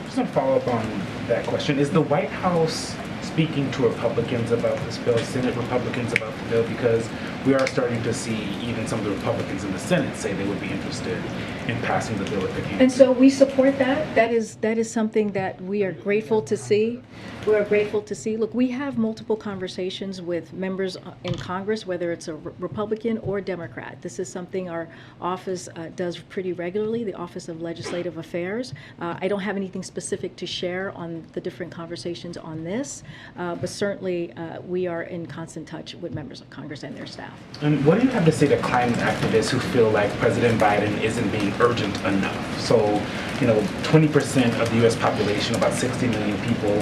Just to follow up on that question, is the White House speaking to Republicans about this bill, Senate Republicans about the bill, because we are starting to see even some of the Republicans in the Senate say they would be interested in passing the bill if it came. And so we support that. That is something that we are grateful to see. We are grateful to see. Look, we have multiple conversations with members in Congress, whether it's a Republican or Democrat. This is something our office does pretty regularly, the Office of Legislative Affairs. I don't have anything specific to share on the different conversations on this, but certainly we are in constant touch with members of Congress and their staff. And what do you have to say to climate activists who feel like President Biden isn't being urgent enough? So, 20% of the U.S. population, about 60 million people,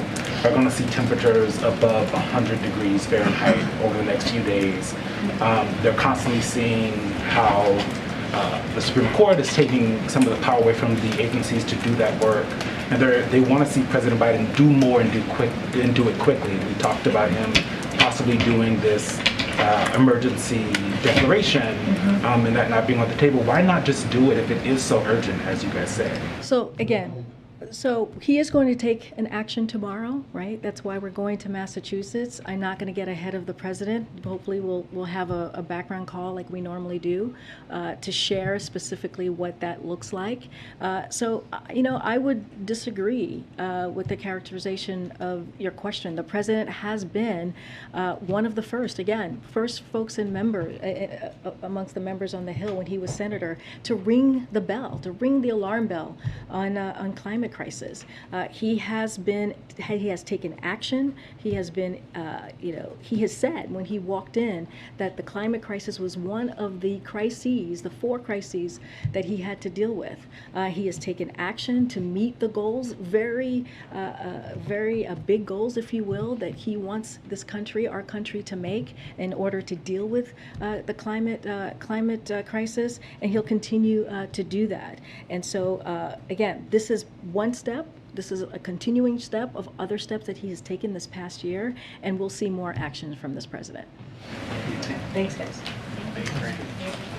are going to see temperatures above 100 degrees Fahrenheit over the next few days. They're constantly seeing how the Supreme Court is taking some of the power away from the agencies to do that work. And they want to see President Biden do more and do it quickly. We talked about him possibly doing this emergency declaration and that not being on the table. Why not just do it if it is so urgent, as you guys say? So again, So he is going to take an action tomorrow, right? That's why we're going to Massachusetts. I'm not going to get ahead of the president. Hopefully we'll have a background call like we normally do to share specifically what that looks like. I would disagree with the characterization of your question. The president has been one of the first folks in amongst the members on the Hill when he was senator to ring the bell, to ring the alarm bell on climate crisis. He has taken action. He has been, he has said when he walked in that the climate crisis was one of the crises, the 4 crises that he had to deal with. He has taken action to meet the goals, very big goals, if you will, that he wants this country, our country, to make in order to deal with the climate crisis, and he'll continue to do that. And so, again, this is one step. This is a continuing step of other steps that he has taken this past year, and we'll see more actions from this president. Thanks, guys. Thank you.